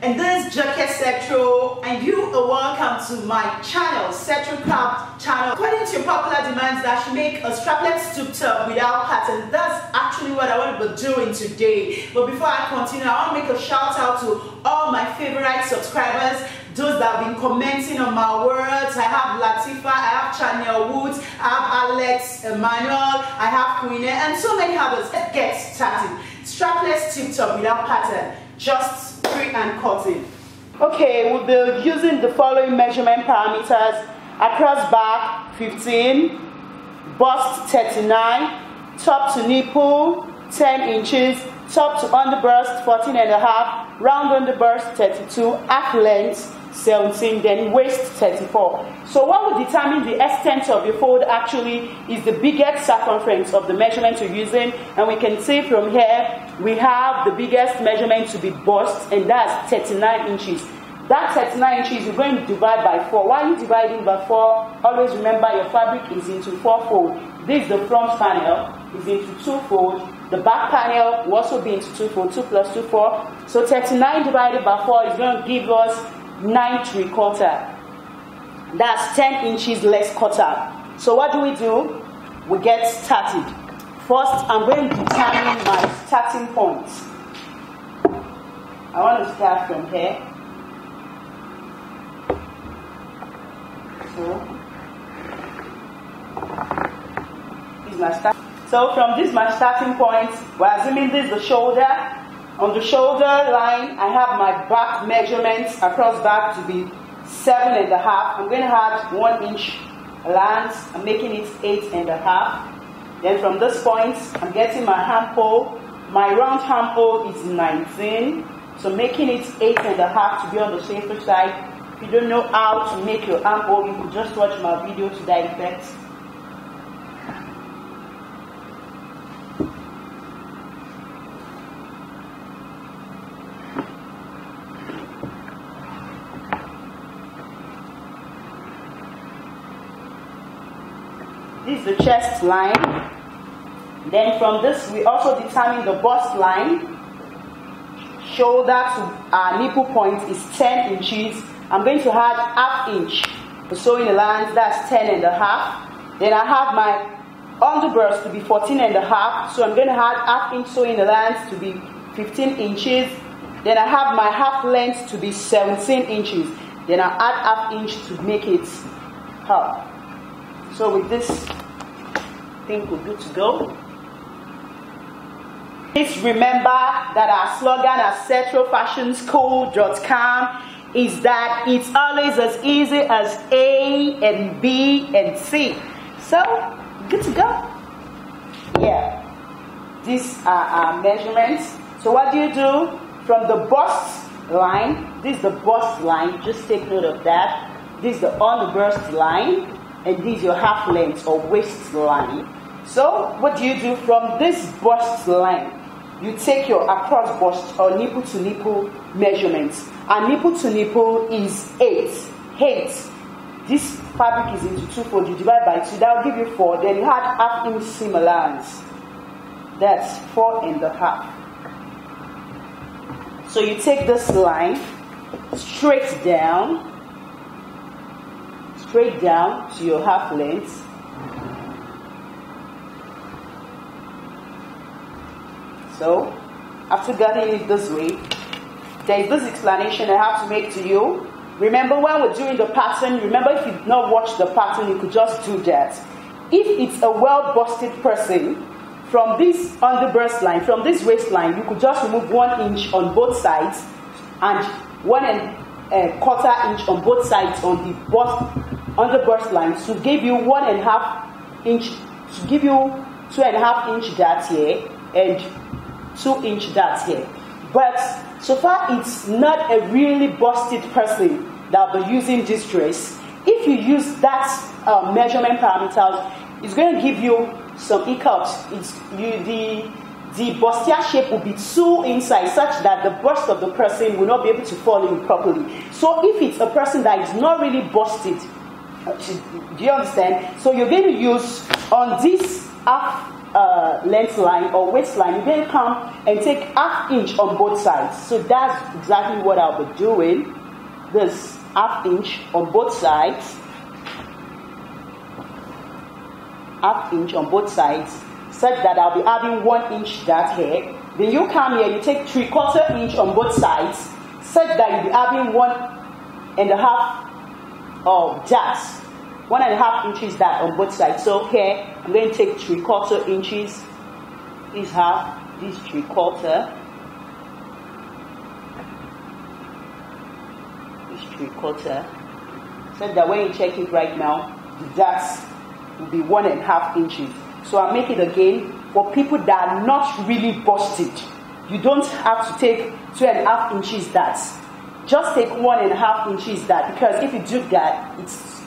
and this is Jacket Setro, and you are welcome to my channel, Setro Craft channel. According to your popular demands that I should make a strapless tube top without pattern, that's actually what I want to be doing today. But before I continue, I want to make a shout out to all my favorite subscribers, those that have been commenting on my words. I have Latifa, I have Chanel Woods, I have Alex Emmanuel, I have Queen, and so many others. Let's get started. Strapless tube top without pattern, just freehand cutting. Okay, we'll be using the following measurement parameters: across back 15, bust 39, top to nipple 10 inches, top to underburst 14.5, round underburst 32, arc length 17, then waist 34. So what will determine the extent of your fold actually is the biggest circumference of the measurement you're using, and we can see from here we have the biggest measurement to be bust, and that's 39 inches. That 39 inches you're going to divide by 4. Why are you dividing by 4? Always remember your fabric is into 4 fold. This is the front panel, is into 2 fold. The back panel will also be into 2 fold, 2 plus 2, 4. So 39 divided by 4 is going to give us 9 3/4. That's 10 inches less quarter. So what do? We get started. First, I'm going to determine my starting point. I want to start from here. So this is my start. So from this my starting point, we're assuming this is the shoulder. On the shoulder line, I have my back measurements across back to be 7.5. I'm going to add 1 inch length. I'm making it 8.5. Then from this point, I'm getting my armhole. My round armhole is 19. So making it 8.5 to be on the safer side. If you don't know how to make your armhole, you can just watch my video to that effect. This is the chest line. Then from this, we also determine the bust line. Shoulder to our nipple point is 10 inches. I'm going to add ½ inch for sewing the lines, that's 10.5. Then I have my underburst to be 14.5, so I'm going to add ½ inch sewing the lines to be 15 inches. Then I have my half length to be 17 inches. Then I add ½ inch to make it up. So with this, I think we're good to go. Please remember that our slogan at SetroFashionSchool.com is that it's always as easy as A and B and C. So, good to go. Yeah. These are our measurements. So what do? From the bust line, this is the bust line, just take note of that. This is the underburst line, and this is your half length or waist line. So what do? From this bust line, you take your across bust or nipple to nipple measurements. And nipple to nipple is 8. This fabric is into 2 fold. You divide by 2, that will give you 4. Then you add ½ inch seam allowance. That's 4.5. So you take this line straight down to your half length. So, after getting it this way, there is this explanation I have to make to you. Remember when we're doing the pattern, remember if you've not watched the pattern, you could just do that. If it's a well-busted person, from this underburst line, from this waistline, you could just remove 1 inch on both sides and 1.25 inch on both sides on the underburst line to give you 1.5 inch, to give you 2.5 inch dart here and 2 inch dart here. But so far it's not a really busted person that will be using this dress. If you use that measurement parameters, it's going to give you some hiccups. The bustier shape will be too inside such that the bust of the person will not be able to fall in properly. So if it's a person that is not really busted, do you understand? So you're going to use on this half length line or waistline, you then come and take ½ inch on both sides. So that's exactly what I'll be doing. This ½ inch on both sides, ½ inch on both sides, such that I'll be adding 1 inch dart here. Then you come here, you take 3/4 inch on both sides, such that you'll be adding 1.5 darts. 1.5 inches dart on both sides. So here I'm going to take 3/4 inches. This half, this 3/4. This 3/4. So that when you check it right now, the darts will be 1.5 inches. So I'll make it again for people that are not really busted. You don't have to take 2.5 inches darts. Just take 1.5 inches dart, because if you do that, it's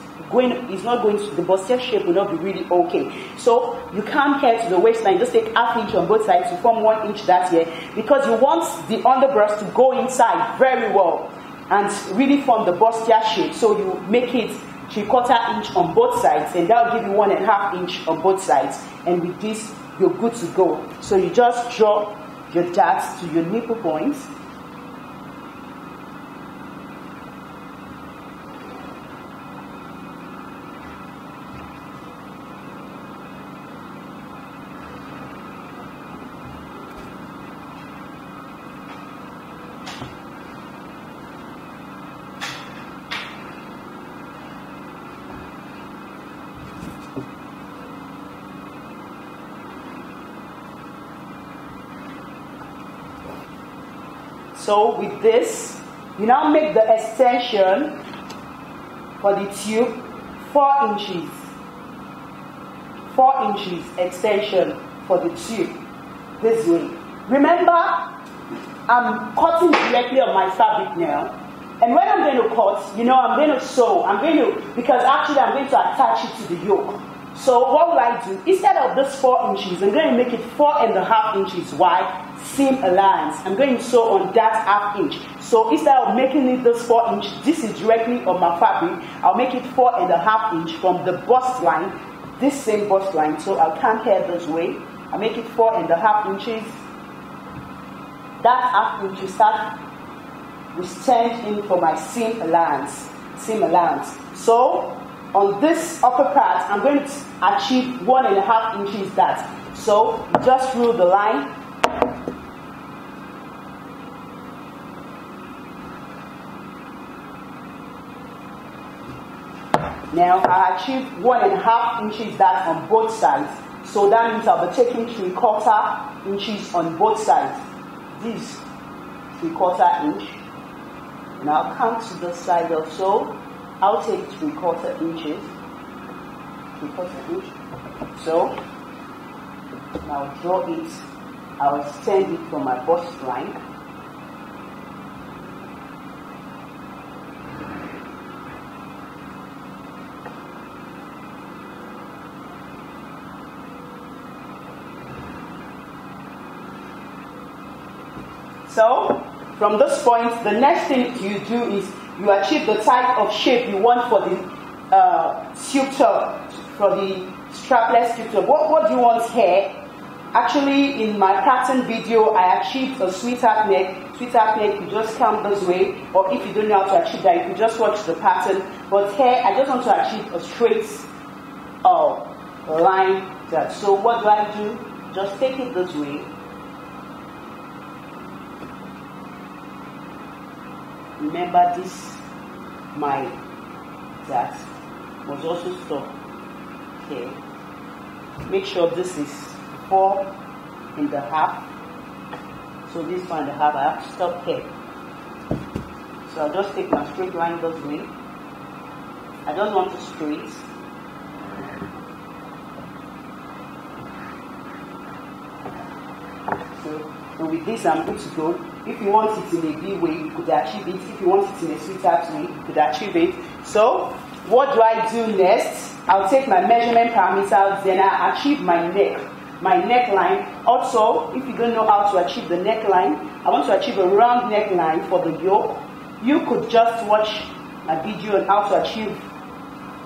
not going to, the bustier shape will not be really okay. So you come here to the waistline, just take ½ inch on both sides to form 1 inch dart here, because you want the underbreast to go inside very well and really form the bustier shape. So you make it 3/4 inch on both sides, and that will give you 1.5 inch on both sides. And with this, you're good to go. So you just draw your darts to your nipple points. So with this, you now make the extension for the tube 4 inches. 4 inches extension for the tube this way. Remember, I'm cutting directly on my fabric now. And when I'm going to cut, I'm going to sew. Because actually I'm going to attach it to the yoke. So what will I do? Instead of this 4 inches, I'm going to make it 4.5 inches wide, seam allowance. I'm going to sew on that ½ inch. So instead of making it this 4 inch, this is directly on my fabric. I'll make it 4.5 inch from the bust line, this same bust line. So I'll come here this way. I'll make it 4.5 inches. That ½ inch will start will stand in for my seam allowance. So on this upper part, I'm going to achieve 1.5 inches dart. So just rule the line. Now I achieved 1.5 inches dart on both sides. So that means I'll be taking 3/4 inches on both sides. This 3/4 inch. Now I'll come to the side also. I'll take 3/4 inches. 3/4 inch. So now draw it. I'll extend it from my bust line. So from this point, the next thing you do is you achieve the type of shape you want for the tube top, for the strapless tube top. What do you want here? Actually, in my pattern video, I achieved a sweetheart neck. Sweetheart neck, you just come this way, or if you don't know how to achieve that, you can just watch the pattern. But here, I just want to achieve a straight line. So what do I do? Just take it this way. Remember this, that must also stop here. Make sure this is 4.5. So this 4.5, I have to stop here. So I'll just take my straight line this way. I just want to straight. So with this, I'm good to go. If you want it in a B way, you could achieve it. If you want it in a sweetheart way, you could achieve it. So, what do I do next? I'll take my measurement parameters, then I achieve my neckline. Also, if you don't know how to achieve the neckline, I want to achieve a round neckline for the yoke. You could just watch a video on how to achieve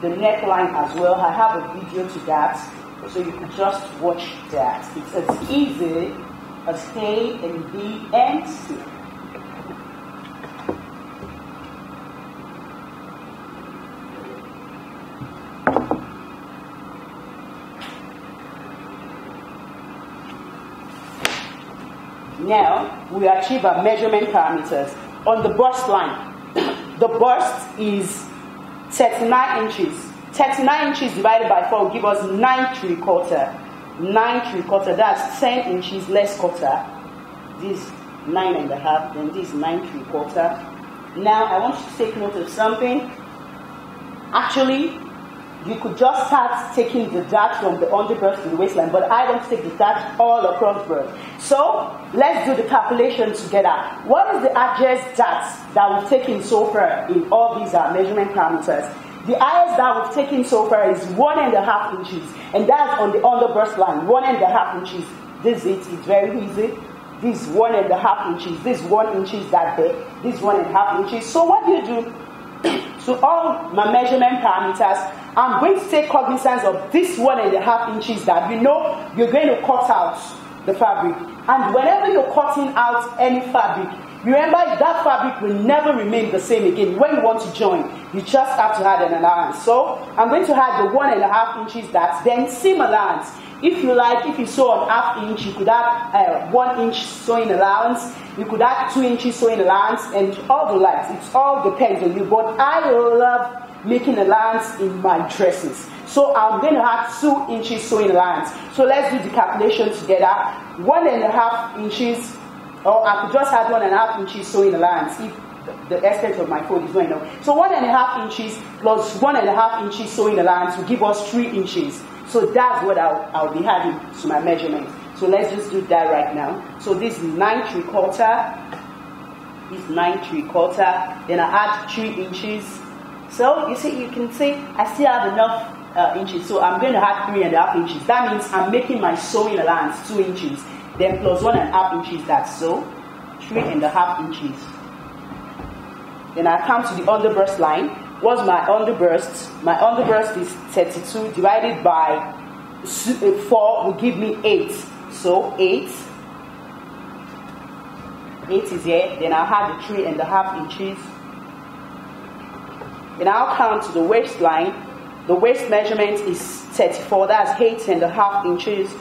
the neckline as well. I have a video to that. So you can just watch that. It's as easy as A and B and C. Now, we achieve our measurement parameters. On the bust line, the bust is 39 inches. 39 inches divided by 4 will give us 9 3/4. 9 3/4, that's 10 inches less quarter. This 9.5, then this 9 3/4. Now, I want you to take note of something. Actually, you could just start taking the dart from the underbust to the waistline, but I want to take the dart all across breast. So, let's do the calculation together. What is the highest dart that we've taken so far in all these measurement parameters? The highest that we've taken so far is 1.5 inches, and that's on the underbust line, 1.5 inches. This is it, it's very easy. This 1.5 inches, this 1 inch is that big, this 1.5 inches. So what do you do? So all my measurement parameters, I'm going to take cognizance of this 1.5 inches that you know you're going to cut out the fabric. And whenever you're cutting out any fabric, remember that fabric will never remain the same again. When you want to join, you just have to add an allowance. So I'm going to add the 1.5 inches that, then seam allowance. If you like, if you sew on 1/2 inch, you could add 1 inch sewing allowance. You could add 2 inches sewing allowance, and all the likes. It all depends on you. But I love making allowance in my dresses. So I'm going to add 2 inches sewing allowance. So let's do the calculation together. 1.5 inches, or I could just add 1.5 inches sewing allowance if the extent of my fold is not enough. So 1.5 inches plus 1.5 inches sewing allowance will give us 3 inches. So that's what I'll be adding to my measurement. So let's just do that right now. So this is 9 3/4. This is 9 3/4. Then I add 3 inches. So you see, you can see I still have enough inches. So I'm going to add 3.5 inches. That means I'm making my sewing allowance 2 inches. Then plus 1.5 inches, that's so 3.5 inches. Then I come to the underbust line. What's my underburst? My underburst is 32 divided by 4 will give me 8. So 8 is here. Then I'll have the 3.5 inches. Then I'll count to the waistline. The waist measurement is 34. That's 8.5 inches.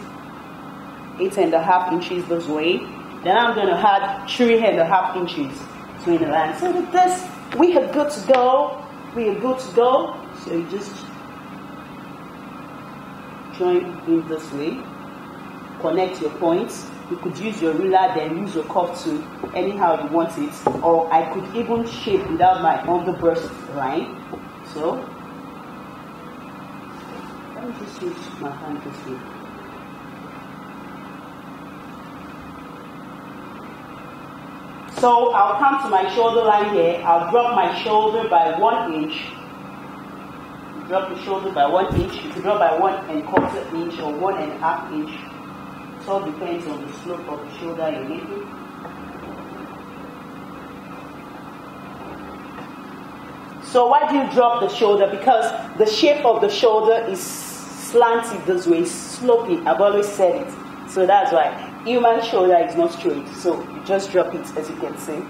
8.5 inches this way. Then I'm going to add 3.5 inches between the lines. So with this, we are good to go. We are good to go. So you just join in this way. Connect your points. You could use your ruler, then use your cuff to anyhow you want it. Or I could even shape without my underburst line. So let me just use my hand this way. So I'll come to my shoulder line here. I'll drop my shoulder by 1 inch. Drop the shoulder by 1 inch. You can drop by 1.25 inch or 1.5 inch. It all depends on the slope of the shoulder you're making. So why do you drop the shoulder? Because the shape of the shoulder is slanted this way, sloping. I've always said it. So that's why. Human shoulder is not straight, so you just drop it, as you can see.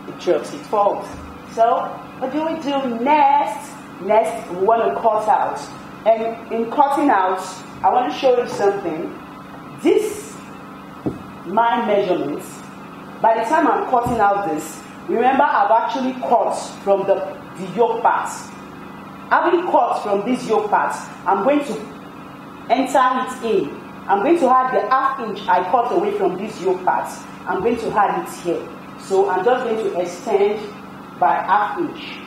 It drops, it falls. So what do we do next? Next, we want to cut out. And in cutting out, I want to show you something. This, my measurements, by the time I'm cutting out this, remember I've actually cut from the yoke part. Having cut from this yoke part, I'm going to enter it in. I'm going to add the 1/2 inch I cut away from this yoke part. I'm going to add it here. So I'm just going to extend by 1/2 inch.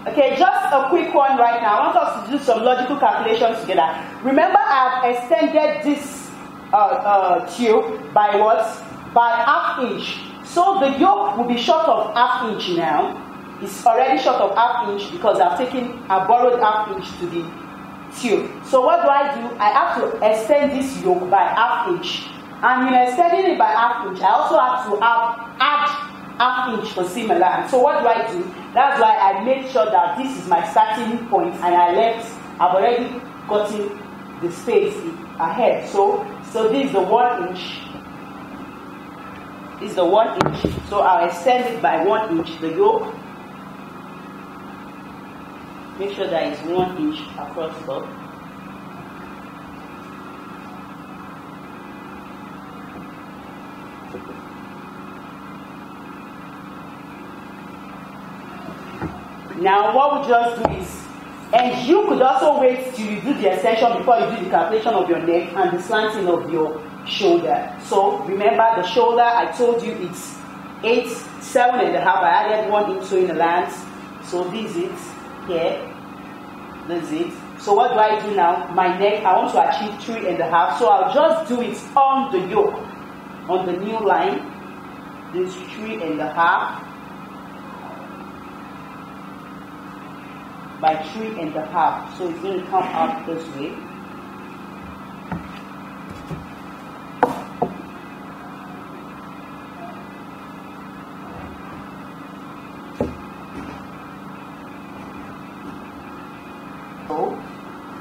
Okay, just a quick one right now. I want us to do some logical calculations together. Remember, I've extended this tube by what? By 1/2 inch. So the yoke will be short of 1/2 inch now. It's already short of 1/2 inch because I borrowed 1/2 inch two. So what do? I have to extend this yoke by ½ inch. And in extending it by ½ inch, I also have to add ½ inch for seam allowance. So what do? That's why I made sure that this is my starting point, and I've already gotten the space ahead. So this is the 1 inch. This is the 1 inch. So I'll extend it by 1 inch, the yoke. Make sure that it's 1 inch across the. Now what we just do is, and you could also wait till you do the extension before you do the calculation of your neck and the slanting of your shoulder. So remember the shoulder, I told you it's 7.5. I added 1 inch sewing allowance. So this is it here. This is it. So what do I do now? My neck, I want to achieve 3.5. So I'll just do it on the yoke, on the new line. This 3.5 by 3.5. So it's going to come out this way. So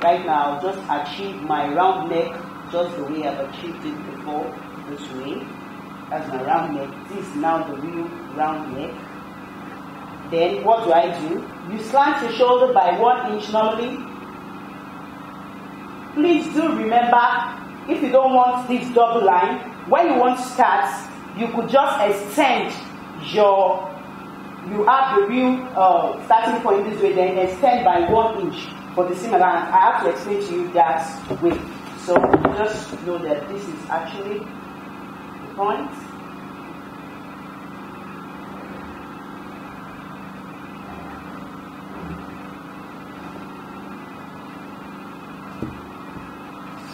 right now, just achieve my round neck just the way I've achieved it before, this way. That's my round neck. This is now the real round neck. Then what do? You slant your shoulder by 1 inch normally. Please do remember, if you don't want this double line, when you want to start, you could just extend you have the real starting point this way, then extend by 1 inch for the seam allowance. I have to explain to you that way. So just know that this is actually the point.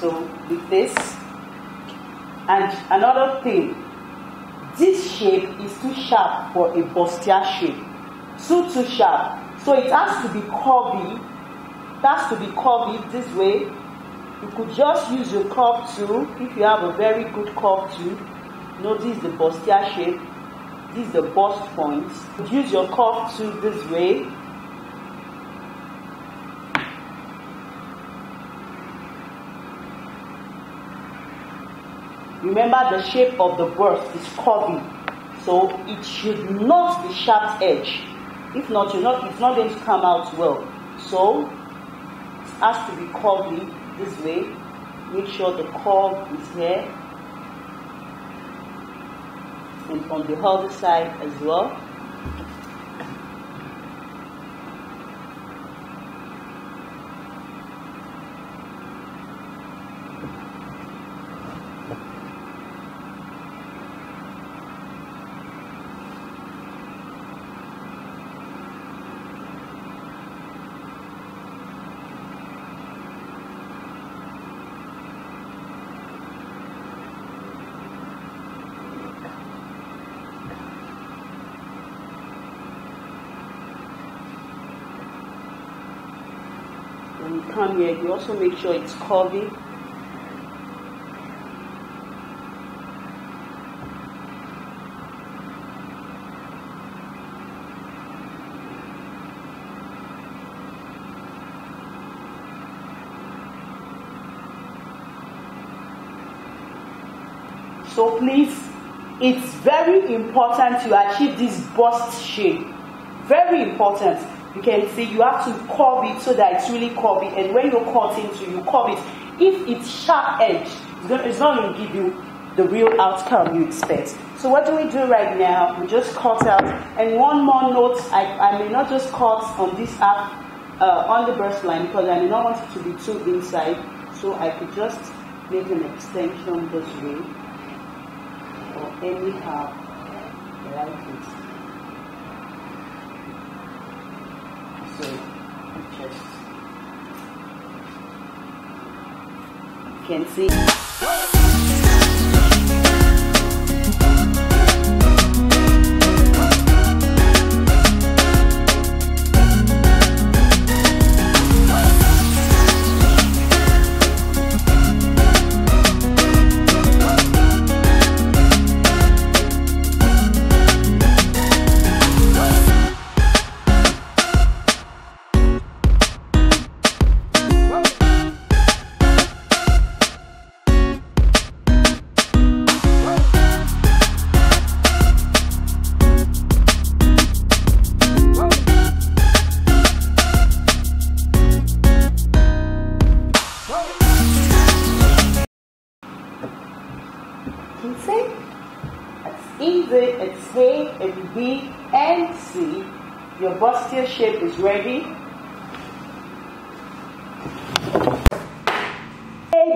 So with this, and another thing, this shape is too sharp for a bustier shape. Too sharp. So it has to be curvy. It has to be curvy this way. You could just use your curve tool if you have a very good curve tool. Notice the bustier shape. This is the bust point. Use your curve tool this way. Remember, the shape of the bust is curvy, so it should not be sharp edge. If not, it's not going to come out well. So it has to be curvy this way. Make sure the curve is here, and on the other side as well. When you come here, you also make sure it's curvy. So please, it's very important to achieve this bust shape. Very important. You can see you have to curve it so that it's really curvy, and when you're cutting, you curve it. If it's sharp edge, it's not going to give you the real outcome you expect. So what do we do right now? We just cut out, and one more note, I may not just cut on this half on the burst line because I may not want it to be too inside, so I could just make an extension this way, or anyhow like it. So just you can see. Your bustier shape is ready.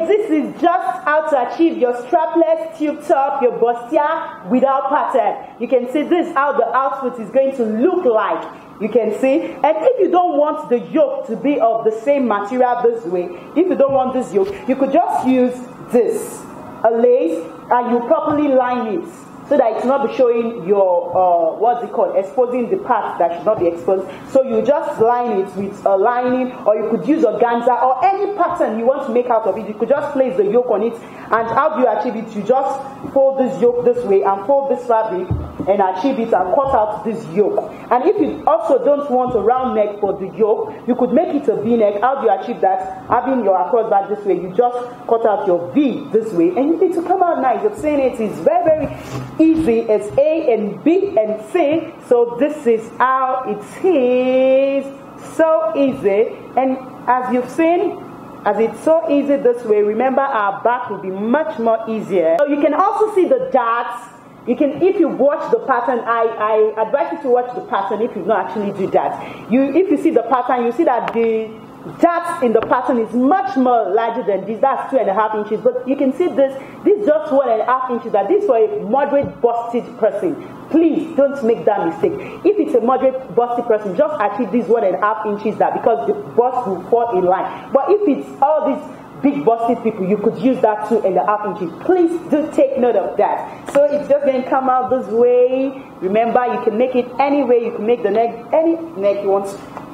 This is just how to achieve your strapless tube top, your bustier without pattern. You can see this is how the outfit is going to look like. You can see. And if you don't want the yoke to be of the same material this way, if you don't want this yoke, you could just use this, a lace, and you properly line it, so that it's not be showing your, what's it called, exposing the part that should not be exposed. So you just line it with a lining, or you could use organza, or any pattern you want to make out of it. You could just place the yoke on it. And how do you achieve it? You just fold this yoke this way and fold this fabric and achieve it and cut out this yoke. And if you also don't want a round neck for the yoke, you could make it a V-neck. How do you achieve that? Having your across back this way, you just cut out your V this way, and you need to come out nice. You're saying it is very, very easy. It's A and B and C. So this is how it is. So easy. And as you've seen, as it's so easy this way, remember our back will be much more easier. So you can also see the darts. You can, if you watch the pattern, I advise you to watch the pattern if you've not actually do that. If you see the pattern, you see that the darts in the pattern is much more larger than this. That's 2.5 inches. But you can see this is just 1.5 inches. That this for a moderate busted person. Please don't make that mistake. If it's a moderate busted person, just achieve this 1.5 inches that, because the bust will fall in line. But if it's all these big busted people, you could use that 2.5 inches. Please do take note of that. So it's just going to come out this way. Remember, you can make it any way. You can make the neck any neck you want,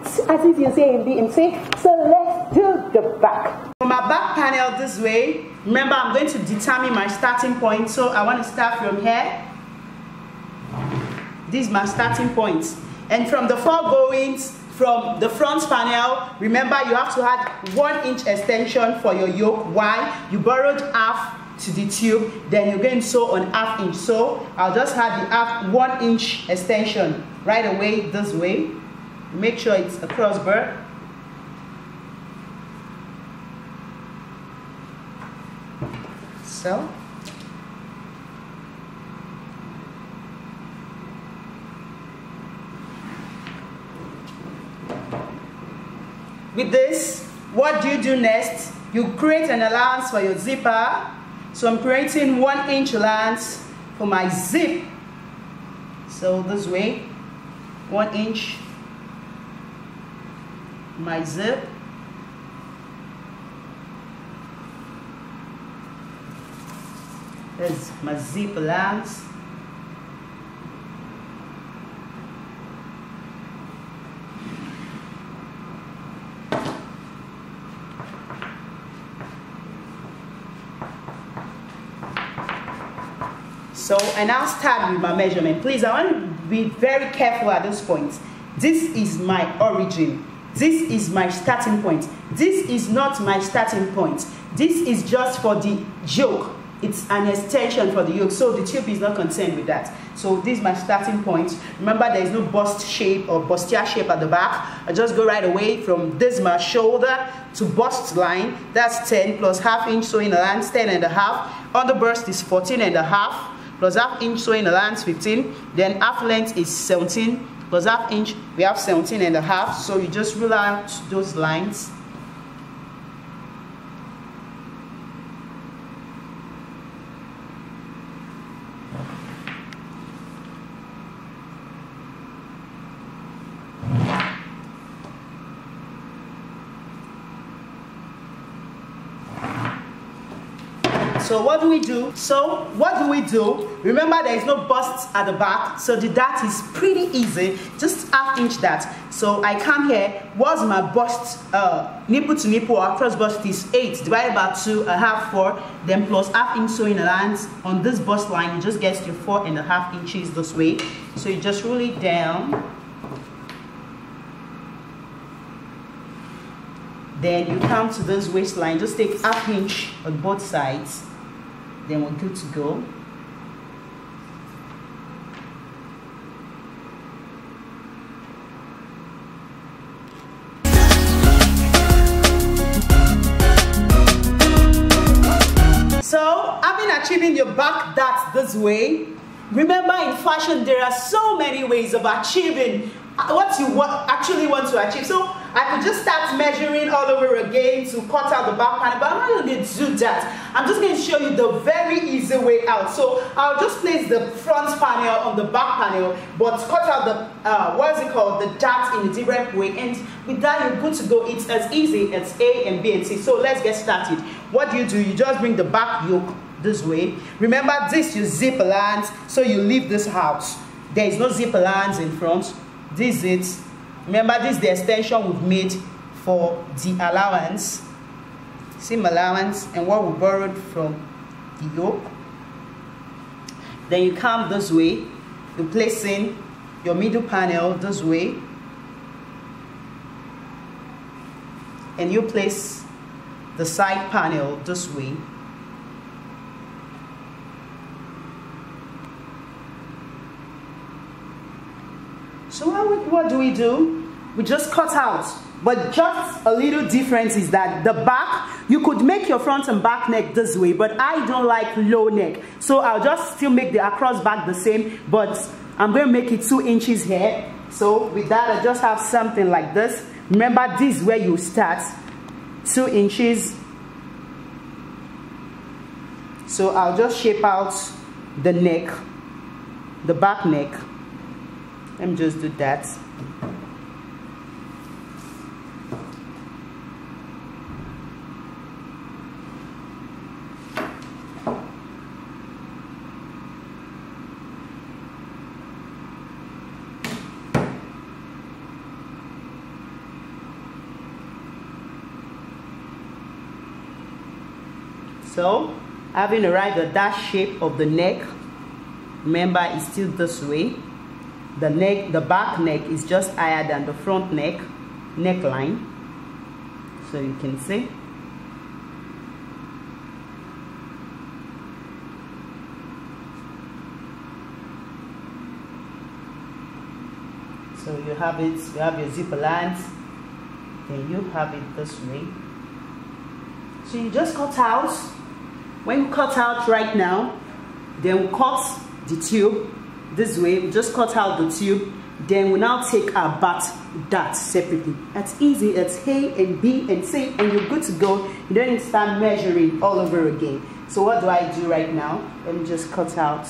as if you say in B and C. So let's do the back. For my back panel this way, remember I'm going to determine my starting point. So I want to start from here. This is my starting point. And from the foregoings, from the front panel, remember you have to add 1 inch extension for your yoke. Why? You borrowed half to the tube, then you're going to sew on 1/2 inch. So I'll just add the 1 inch extension right away this way. Make sure it's a crossbar. So with this, what do you do next? You create an allowance for your zipper. So I'm creating 1 inch allowance for my zip. So this way, 1 inch, my zip. There's my zip allowance. So I now start with my measurement. Please, I want to be very careful at this point. This is my origin. This is my starting point. This is not my starting point. This is just for the yoke. It's an extension for the yoke. So the tube is not concerned with that. So this is my starting point. Remember, there is no bust shape or bustier shape at the back. I just go right away from this, my shoulder to bust line. That's 10 plus 1/2 inch sewing allowance, 10.5. On the bust is 14.5. plus 1/2 inch sewing allowance, 15. Then half length is 17 plus 1/2 inch, we have 17.5. So you just rule out those lines. So what do we do? Remember, there is no bust at the back, so the dart is pretty easy. Just 1/2 inch dart. So I come here. What's my bust? Nipple to nipple or cross bust is 8 divided by 2, I have 4. Then plus 1/2 inch sewing allowance on this bust line, you just get your 4.5 inches this way. So you just roll it down. Then you come to this waistline. Just take 1/2 inch on both sides. Then we're good to go. So, having achieving your back dart this way, remember in fashion there are so many ways of achieving what you actually want to achieve. So I could just start measuring all over again to cut out the back panel, but I'm not going to do that. I'm just going to show you the very easy way out. So I'll just place the front panel on the back panel, but cut out the the dart in a different way, and with that you're good to go. It's as easy as A and B and C. So let's get started. What do? You just bring the back yoke this way. Remember, this you zip lines, so you leave this out. There is no zip lines in front. This is it. Remember, this is the extension we've made for the allowance, seam allowance, and what we borrowed from the yoke. Then you come this way, you place in your middle panel this way, and you place the side panel this way. So what do? We just cut out, but just a little difference is that the back, you could make your front and back neck this way, but I don't like low neck, so I'll just still make the across back the same, but I'm going to make it 2 inches here. So with that, I just have something like this. Remember, this is where you start, 2 inches. So I'll just shape out the neck, the back neck. Let me just do that. So, having arrived at that shape of the neck, remember it's still this way. The back neck is just higher than the front neckline. So you can see. So you have it, you have your zipper lines, then you have it this way. So you just cut out. When you cut out right now, then we cut the tube this way. We just cut out the tube, then we now take our back dart separately. That's easy. It's A and B and C, and you're good to go. You don't need to start measuring all over again. So what do I do right now? Let me just cut out.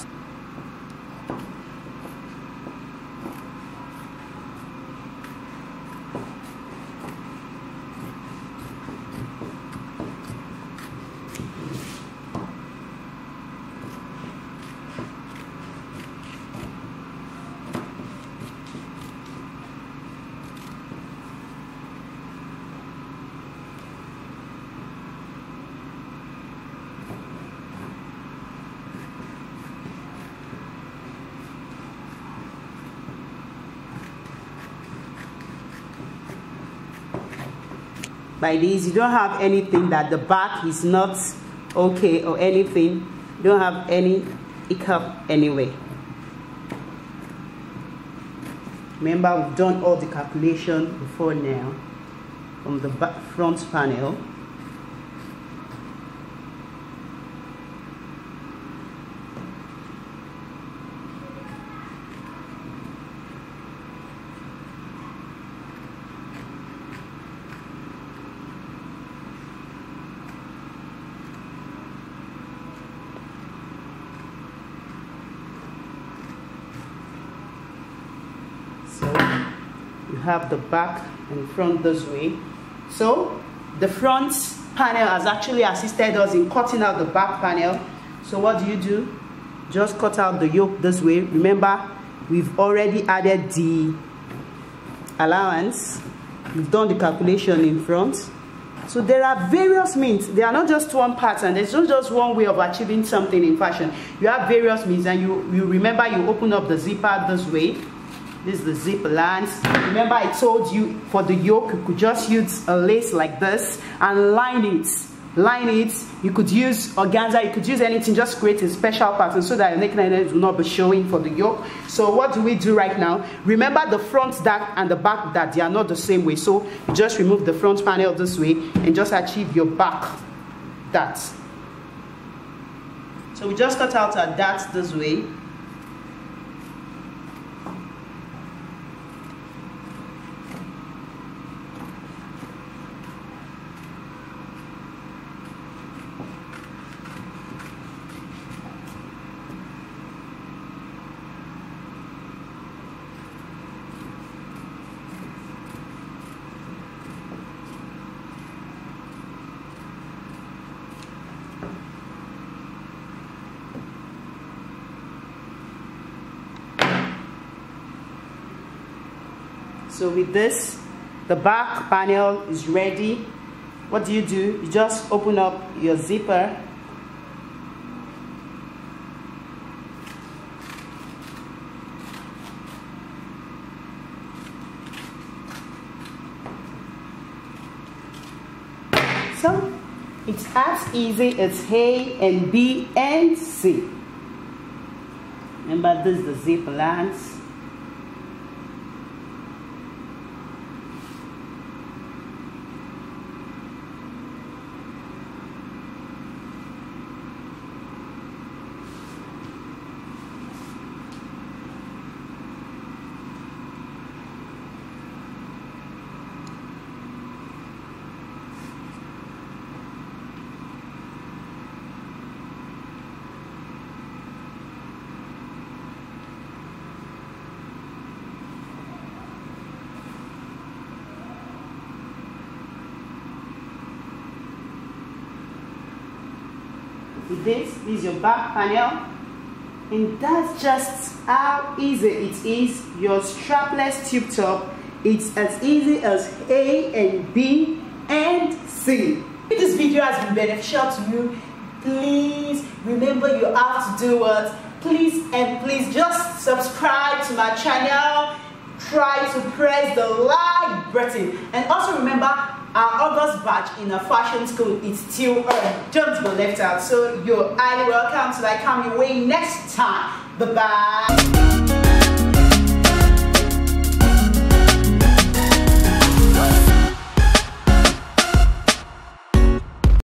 By this, you don't have anything that the back is not okay or anything. You don't have any hiccup anyway. Remember, we've done all the calculation before now from the back front panel. Have the back and front this way. So the front panel has actually assisted us in cutting out the back panel. So what do? Just cut out the yoke this way. Remember, we've already added the allowance. We've done the calculation in front. So there are various means. There are not just one pattern. There's not just one way of achieving something in fashion. You have various means, and you remember, you open up the zipper this way. This is the zip lines. Remember, I told you for the yoke, you could just use a lace like this and line it. Line it. You could use organza, you could use anything, just create a special pattern so that your neckline will not be showing for the yoke. So what do we do right now? Remember, the front dart and the back dart, they are not the same way. So you just remove the front panel this way and just achieve your back dart. So we just cut out our darts this way. So with this, the back panel is ready. What do? You just open up your zipper. So it's as easy as A and B and C. Remember, this is the zip lines. This is your back panel, and that's just how easy it is. Your strapless tube top, it's as easy as A and B and C. If this video has been beneficial to you, please remember you have to do what? Please just subscribe to my channel. Try to press the like button, and also remember, our August batch in our fashion school is still on. Don't be left out. So you're highly welcome till I come your way next time. Bye bye.